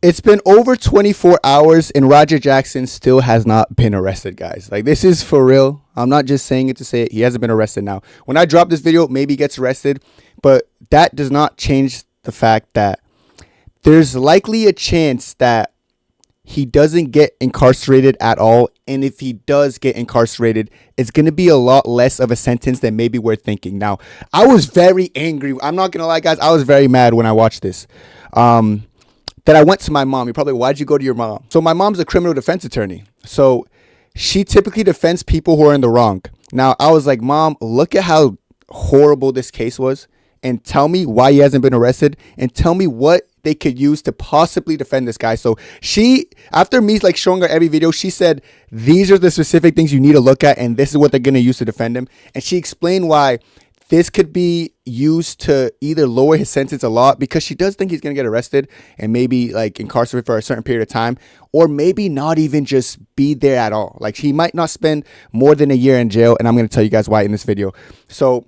It's been over 24 hours and Roger Jackson still has not been arrested, guys. Like, this is for real. I'm not just saying it to say it. He hasn't been arrested now. When I drop this video, maybe he gets arrested, but that does not change the fact that there's likely a chance that he doesn't get incarcerated at all. And if he does get incarcerated, it's going to be a lot less of a sentence than maybe we're thinking. Now, I was very angry. I'm not going to lie, guys. I was very mad when I watched this. That I went to my mom. You're probably, why'd you go to your mom? So my mom's a criminal defense attorney. So she typically defends people who are in the wrong. Now, I was like, Mom, look at how horrible this case was. And tell me why he hasn't been arrested. And tell me what they could use to possibly defend this guy. So she, after me like showing her every video, she said, these are the specific things you need to look at. And this is what they're going to use to defend him. And she explained why this could be used to either lower his sentence a lot, because she does think he's going to get arrested and maybe like incarcerated for a certain period of time, or maybe not even just be there at all. Like, he might not spend more than a year in jail. And I'm going to tell you guys why in this video. So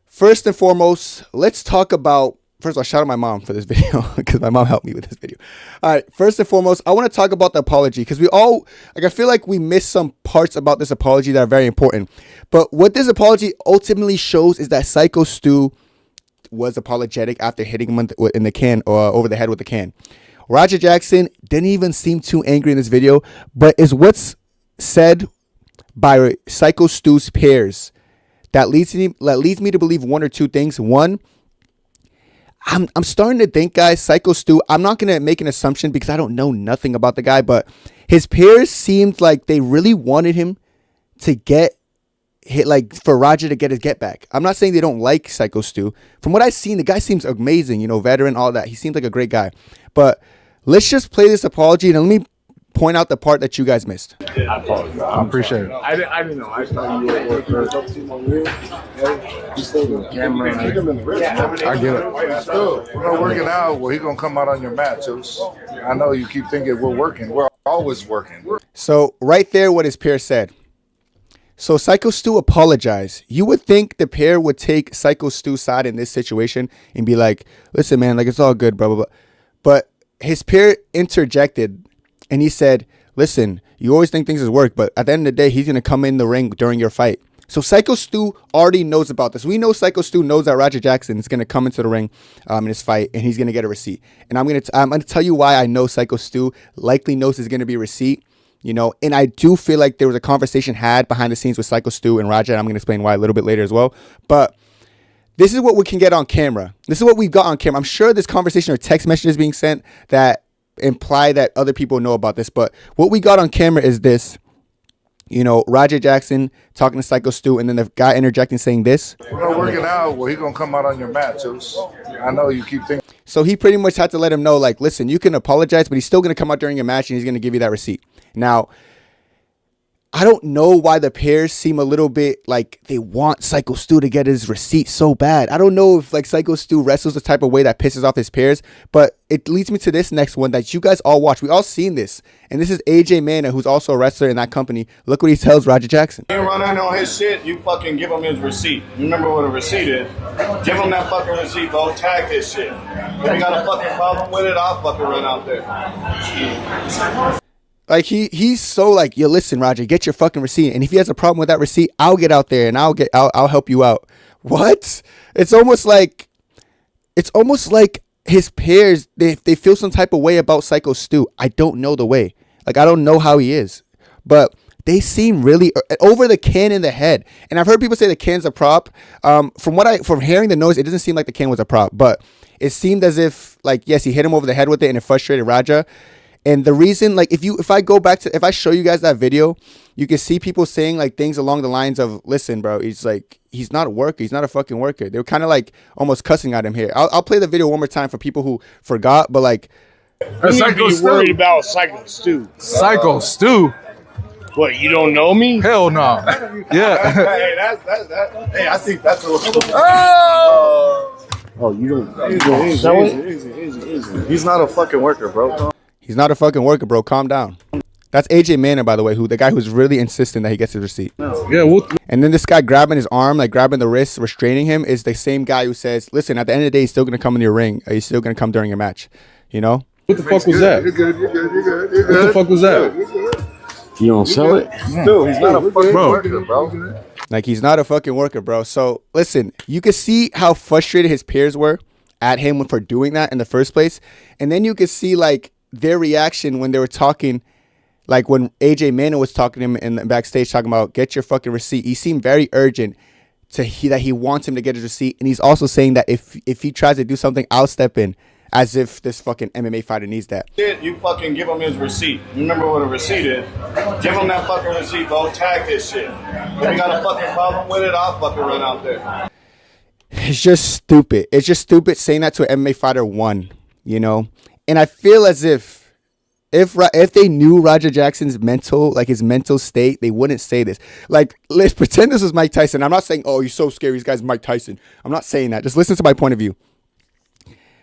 first and foremost, let's talk about, first of all, shout out my mom for this video because my mom helped me with this video. All right, first and foremost, I want to talk about the apology because we all, like, I feel like we missed some parts about this apology that are very important. But what this apology ultimately shows is that Psycho Stu was apologetic after hitting him in the can, or over the head with the can. Roger Jackson didn't even seem too angry in this video, but is what's said by Psycho Stu's peers that leads me to believe one or two things. One, I'm starting to think, guys, Psycho Stu, I'm not going to make an assumption because I don't know nothing about the guy, but his peers seemed like they really wanted him to get hit, like for Roger to get his get back. I'm not saying they don't like Psycho Stu. From what I've seen, the guy seems amazing, you know, veteran, all that. He seems like a great guy. But let's just play this apology and let me point out the part that you guys missed. I apologize. I appreciate it. I didn't know. I thought you were at work. I get it. We're not working out. Well, he's going to come out on your mat, too. I know you keep thinking we're working. We're always working. So right there, what his peer said. So Psycho Stu apologized. You would think the pair would take Psycho Stu's side in this situation and be like, listen, man, like, it's all good, blah, blah, blah. But his peer interjected and he said, listen, you always think things is work, but at the end of the day, he's going to come in the ring during your fight. So Psycho Stu already knows about this. We know Psycho Stu knows that Roger Jackson is going to come into the ring in his fight, and he's going to get a receipt. And I'm going to tell you why I know Psycho Stu likely knows there's going to be a receipt. You know, and I do feel like there was a conversation had behind the scenes with Psycho Stu and Roger. And I'm going to explain why a little bit later as well. But this is what we can get on camera. This is what we've got on camera. I'm sure this conversation or text messages being sent that imply that other people know about this. But what we got on camera is this. You know, Roger Jackson talking to Psycho Stu, and then the guy interjecting saying this. We're not working out. Well, he's going to come out on your mat, too. I know you keep thinking. So he pretty much had to let him know, like, listen, you can apologize, but he's still going to come out during your match, and he's going to give you that receipt. Now, I don't know why the pairs seem a little bit like they want Psycho Stu to get his receipt so bad. I don't know if like Psycho Stu wrestles the type of way that pisses off his pairs, but it leads me to this next one that you guys all watch. We all seen this, and this is AJ Mana, who's also a wrestler in that company. Look what he tells Roger Jackson. You run in on his shit, you fucking give him his receipt. You remember what a receipt is? Give him that fucking receipt, bro. Tag his shit. If you got a fucking problem with it, I'll fucking run out there. Like he's so like, yo, listen, Roger, get your fucking receipt. And if he has a problem with that receipt, I'll get out there and I'll help you out. What? It's almost like his peers, they feel some type of way about Psycho Stu. I don't know the way. Like, I don't know how he is. But they seem really over the can in the head. And I've heard people say the can's a prop. From hearing the noise, it doesn't seem like the can was a prop. But it seemed as if, like, yes, he hit him over the head with it and it frustrated Raja. And the reason, like, if I show you guys that video, you can see people saying like things along the lines of, listen, bro, he's not a worker. He's not a fucking worker. They were kind of like almost cussing at him here. I'll play the video one more time for people who forgot, but like. Psycho Stu. Worried about Psycho Stu. Psycho Stu? What, you don't know me? Hell no. Yeah. Hey, hey, I think that's a little. Oh, you don't know it? Easy. He's not a fucking worker, bro. He's not a fucking worker, bro. Calm down. That's AJ Manor, by the way, the guy who's really insisting that he gets his receipt. Yeah. And then this guy grabbing his arm, like grabbing the wrist, restraining him, is the same guy who says, listen, at the end of the day, he's still going to come in your ring. He's still going to come during your match. You know? What the fuck was that? You're good. You're good. You're good. You're good. What the fuck was that? You don't sell it? Dude, he's not a fucking worker, bro. Like, he's not a fucking worker, bro. So, listen, you can see how frustrated his peers were at him for doing that in the first place. And then you can see, like, their reaction when they were talking, like, when AJ Manuel was talking to him in the backstage, talking about, get your fucking receipt. He seemed very urgent that he wants him to get his receipt. And he's also saying that if he tries to do something, I'll step in. As if this fucking MMA fighter needs that. You fucking give him his receipt. You remember what a receipt is? Give him that fucking receipt, bro. Tag his shit. If you got a fucking problem with it, I'll fucking run out there. It's just stupid. It's just stupid saying that to an MMA fighter one, you know? And I feel as if they knew Roger Jackson's his mental state, they wouldn't say this. Like, let's pretend this was Mike Tyson. I'm not saying, oh, he's so scary, this guy's Mike Tyson. I'm not saying that. Just listen to my point of view.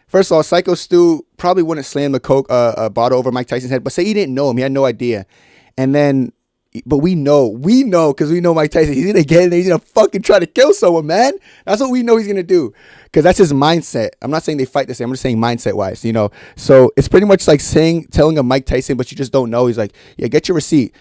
First of all, Psycho Stu probably wouldn't slam the Coke bottle over Mike Tyson's head, but say he didn't know him. He had no idea. And then, but we know, because we know Mike Tyson. He's going to get in there. He's going to fucking try to kill someone, man. That's what we know he's going to do. Because that's his mindset. I'm not saying they fight the same. I'm just saying mindset-wise, you know. So it's pretty much like telling a Mike Tyson, but you just don't know. He's like, yeah, get your receipt.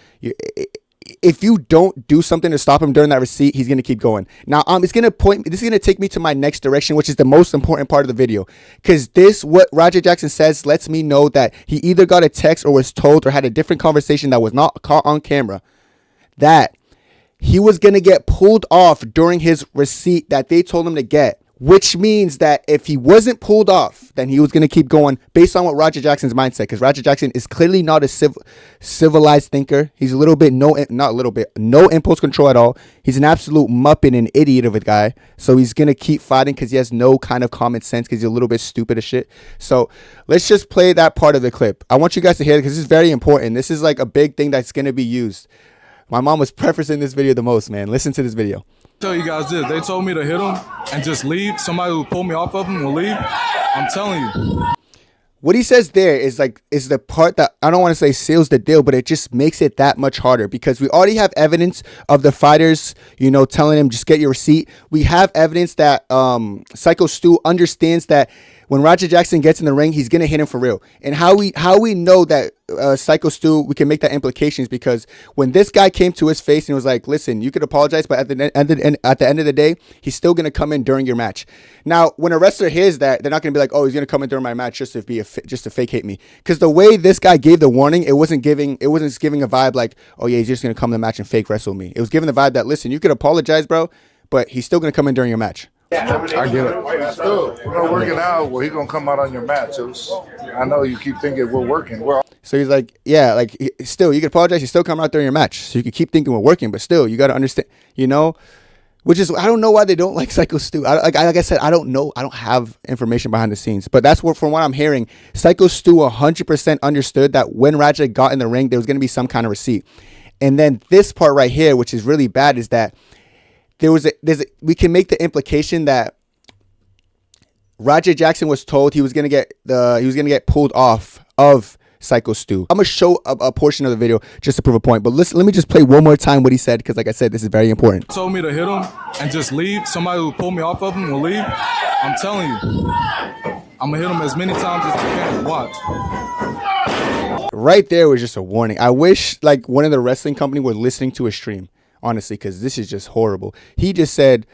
If you don't do something to stop him during that receipt, he's going to keep going. Now, this is going to take me to my next direction, which is the most important part of the video. Because what Roger Jackson says lets me know that he either got a text or was told or had a different conversation that was not caught on camera, that he was going to get pulled off during his receipt that they told him to get. Which means that if he wasn't pulled off, then he was going to keep going based on what Roger Jackson's mindset. Because Roger Jackson is clearly not a civilized thinker. He's no impulse control at all. He's an absolute muppet and idiot of a guy. So he's going to keep fighting because he has no kind of common sense because he's a little bit stupid as shit. So let's just play that part of the clip. I want you guys to hear it because this is very important. This is like a big thing that's going to be used. My mom was preferencing this video the most, man. Listen to this video. Tell you guys this. They told me to hit him and just leave. Somebody who pulled me off of him will leave. I'm telling you. What he says there is the part that I don't want to say seals the deal, but it just makes it that much harder because we already have evidence of the fighters, you know, telling him just get your receipt. We have evidence that Psycho Stu understands that when Roger Jackson gets in the ring, he's gonna hit him for real. And how we know that Psycho Stu, we can make that implications because when this guy came to his face and was like, "Listen, you could apologize, but at the end of the day, he's still gonna come in during your match." Now, when a wrestler hears that, they're not gonna be like, "Oh, he's gonna come in during my match just to fake hate me." Because the way this guy gave the warning, it wasn't giving a vibe like, "Oh yeah, he's just gonna come to the match and fake wrestle me." It was giving the vibe that, "Listen, you could apologize, bro, but he's still gonna come in during your match." I get it. Still, we're not working out. Well, he's gonna come out on your match. I know you keep thinking we're working. So he's like, yeah, like still, you can apologize. You still come out during your match. So you can keep thinking we're working, but still, you got to understand, you know, which is, I don't know why they don't like Psycho Stu. Like I said, I don't know. I don't have information behind the scenes, but that's what, from what I'm hearing, Psycho Stu 100% understood that when Raja got in the ring, there was going to be some kind of receipt. And then this part right here, which is really bad, is that we can make the implication that Roger Jackson was told he was gonna get pulled off of Psycho Stu. I'm gonna show a portion of the video just to prove a point, but listen, let me just play one more time what he said because, like I said, this is very important. Told me to hit him and just leave. Somebody who pulled me off of him will leave. I'm telling you, I'm gonna hit him as many times as I can. Watch. Right there was just a warning. I wish like one of the wrestling company were listening to a stream. Honestly, because this is just horrible. He just said,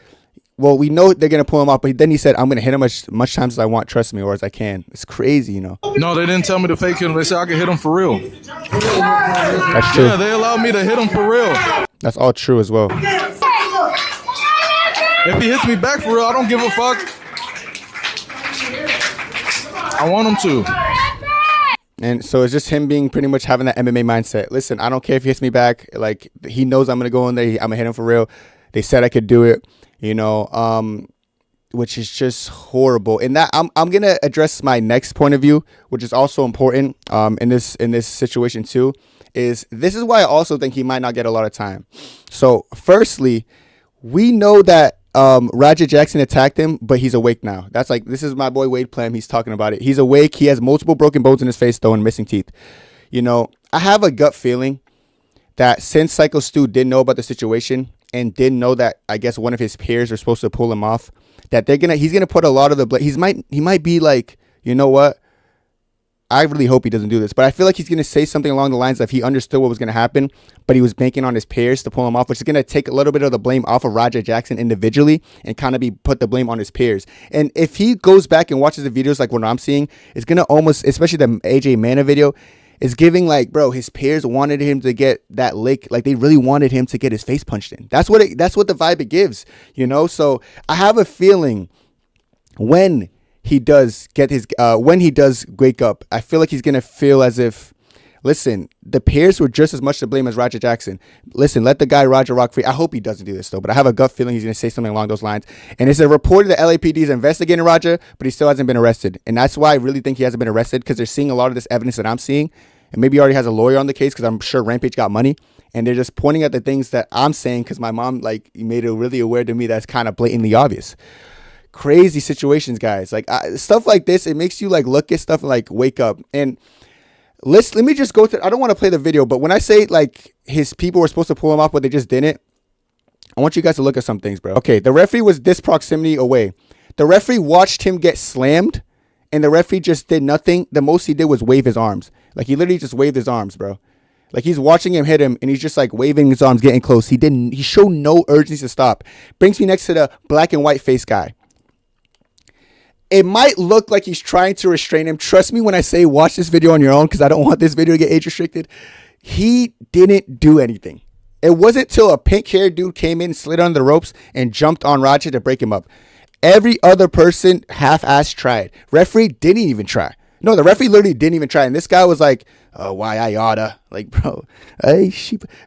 well, we know they're going to pull him off, but then he said, I'm going to hit him as much times as I want, trust me, or as I can. It's crazy, you know. No, they didn't tell me to fake him. They said I could hit him for real. That's true. Yeah, they allowed me to hit him for real. That's all true as well. If he hits me back for real, I don't give a fuck. I want him to. And so it's just him being pretty much having that MMA mindset. Listen, I don't care if he hits me back. Like, he knows I'm going to go in there. I'm going to hit him for real. They said I could do it, you know, which is just horrible. And that I'm going to address my next point of view, which is also important in this situation too, is this is why I also think he might not get a lot of time. So firstly, we know that Roger Jackson attacked him, but he's awake now. That's like, this is my boy Wade Plem. He's talking about it. He's awake. He has multiple broken bones in his face, though, and missing teeth. You know, I have a gut feeling that since Psycho Stu didn't know about the situation and didn't know that, I guess, one of his peers are supposed to pull him off, that he's gonna put a lot of the blame. He might be like, you know what? I really hope he doesn't do this, but I feel like he's going to say something along the lines of he understood what was going to happen, but he was banking on his peers to pull him off, which is going to take a little bit of the blame off of Roger Jackson individually and kind of put the blame on his peers. And if he goes back and watches the videos like what I'm seeing, it's going to almost, especially the AJ Mana video, is giving like, bro, his peers wanted him to get that lick. Like they really wanted him to get his face punched in. That's what the vibe it gives, you know? So I have a feeling when he does wake up, I feel like he's going to feel as if, listen, the peers were just as much to blame as Roger Jackson. Listen, let the guy Roger rock free. I hope he doesn't do this though, but I have a gut feeling he's going to say something along those lines. And it's a report that LAPD is investigating Roger, but he still hasn't been arrested. And that's why I really think he hasn't been arrested, because they're seeing a lot of this evidence that I'm seeing. And maybe he already has a lawyer on the case, because I'm sure Rampage got money. And they're just pointing at the things that I'm saying because my mom like made it really aware to me that's kind of blatantly obvious. Crazy situations, guys. Like stuff like this, it makes you like look at stuff and like wake up. And let me just go to, I don't want to play the video, but when I say like his people were supposed to pull him off but they just didn't, I want you guys to look at some things, bro. Okay, the referee was this proximity away. The referee watched him get slammed and the referee just did nothing. The most he did was wave his arms. Like he literally just waved his arms, bro. Like he's watching him hit him and he's just like waving his arms, getting close. He showed no urgency to stop. Brings me next to the black and white face guy. It might look like he's trying to restrain him. Trust me when I say watch this video on your own, because I don't want this video to get age restricted. He didn't do anything. It wasn't till a pink haired dude came in, slid under the ropes, and jumped on Roger to break him up. Every other person half-assed tried. Referee didn't even try. No, the referee literally didn't even try. And this guy was like, oh, why I oughta. Like, bro,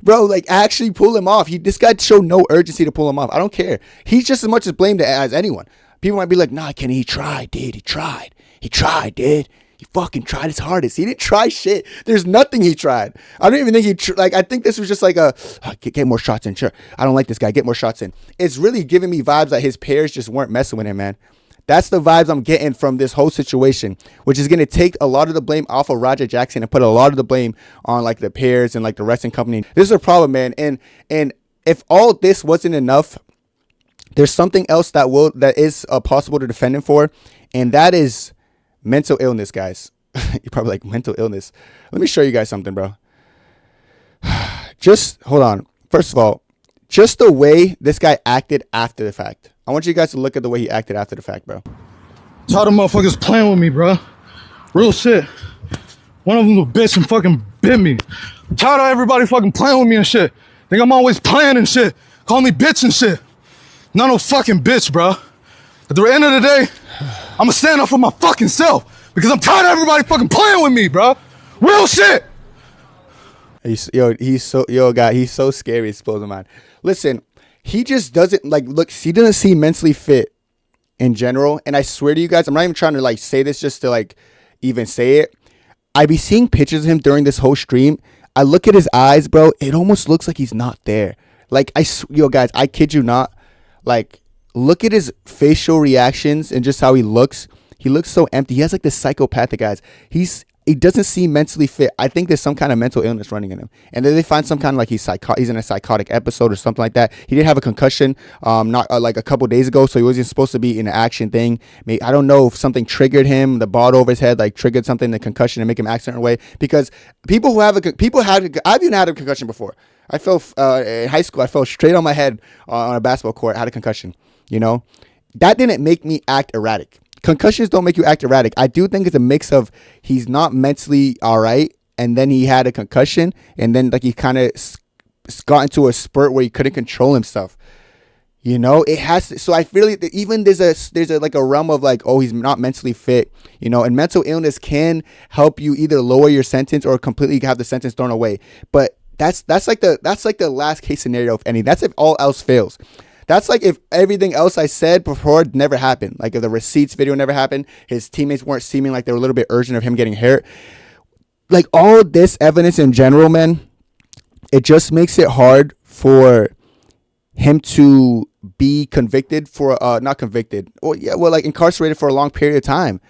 bro, like actually pull him off. This guy showed no urgency to pull him off. I don't care. He's just as much as blamed as anyone. People might be like, nah, Kenny, he tried, dude. He tried, dude. He fucking tried his hardest. He didn't try shit. There's nothing he tried. I don't even think I think this was just like get more shots in. Sure. I don't like this guy. Get more shots in. It's really giving me vibes that his peers just weren't messing with him, man. That's the vibes I'm getting from this whole situation, which is going to take a lot of the blame off of Roger Jackson and put a lot of the blame on like the peers and like the wrestling company. This is a problem, man. And if all this wasn't enough, there's something else that is possible to defend him for, and that is mental illness, guys. You're probably like, mental illness. Let me show you guys something, bro. Just hold on. First of all, just the way this guy acted after the fact. I want you guys to look at the way he acted after the fact, bro. Tired of motherfuckers playing with me, bro. Real shit. One of them was a bitch and fucking bit me. I'm tired of everybody fucking playing with me and shit. Think I'm always playing and shit. Call me bitch and shit. Not no fucking bitch, bro. At the end of the day, I'ma stand up for my fucking self because I'm tired of everybody fucking playing with me, bro. Real shit. He's so scary. Explosive mind. Listen, he just doesn't he doesn't seem mentally fit in general. And I swear to you guys, I'm not even trying to like say this just to like even say it. I be seeing pictures of him during this whole stream. I look at his eyes, bro. It almost looks like he's not there. Like guys, I kid you not. Like, look at his facial reactions and just how he looks. He looks so empty. He has like this psychopathic eyes. He doesn't seem mentally fit. I think there's some kind of mental illness running in him. And then they find some kind of like he's in a psychotic episode or something like that. He did have a concussion like a couple days ago, so he wasn't supposed to be in an action thing. I don't know if something triggered him, the ball over his head like triggered something, the concussion, and make him act a certain way. Because I've even had a concussion before. I fell in high school. I fell straight on my head on a basketball court. I had a concussion. You know, that didn't make me act erratic. Concussions don't make you act erratic. I do think it's a mix of he's not mentally all right, and then he had a concussion, and then like he kind of got into a spurt where he couldn't control himself. You know, it has to, so I feel like even there's a like a realm of like, oh, he's not mentally fit, you know, and mental illness can help you either lower your sentence or completely have the sentence thrown away. But that's like the last case scenario, if any. That's if all else fails. That's like if everything else I said before never happened. Like if the receipts video never happened, his teammates weren't seeming like they were a little bit urgent of him getting hurt. Like all this evidence in general, man, it just makes it hard for him to be convicted for not convicted or like incarcerated for a long period of time.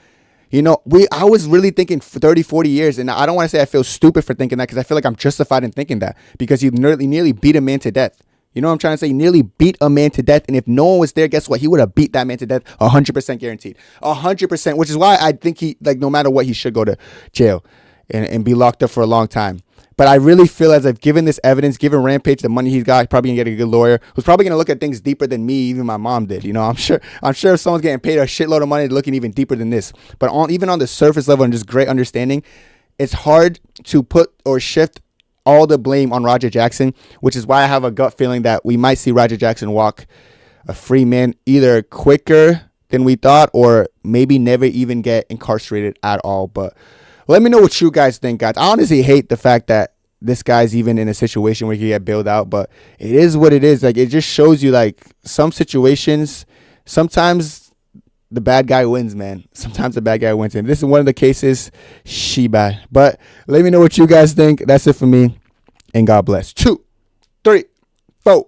You know, I was really thinking for 30, 40 years, and I don't want to say I feel stupid for thinking that because I feel like I'm justified in thinking that because he nearly beat a man to death. You know what I'm trying to say? He nearly beat a man to death. And if no one was there, guess what? He would have beat that man to death 100% guaranteed. 100%, which is why I think he, like, no matter what, he should go to jail and be locked up for a long time. But I really feel as I've given this evidence, given Rampage the money he's got, he's probably going to get a good lawyer who's probably going to look at things deeper than me, even my mom did. You know, I'm sure if someone's getting paid a shitload of money, looking even deeper than this. But even on the surface level and just great understanding, it's hard to put or shift all the blame on Roger Jackson, which is why I have a gut feeling that we might see Roger Jackson walk a free man either quicker than we thought or maybe never even get incarcerated at all. But let me know what you guys think, guys. I honestly hate the fact that this guy's even in a situation where he get bailed out, but it is what it is. Like, it just shows you, like, some situations, sometimes the bad guy wins, man. Sometimes the bad guy wins. And this is one of the cases, she bad. But let me know what you guys think. That's it for me. And God bless. 2, 3, 4.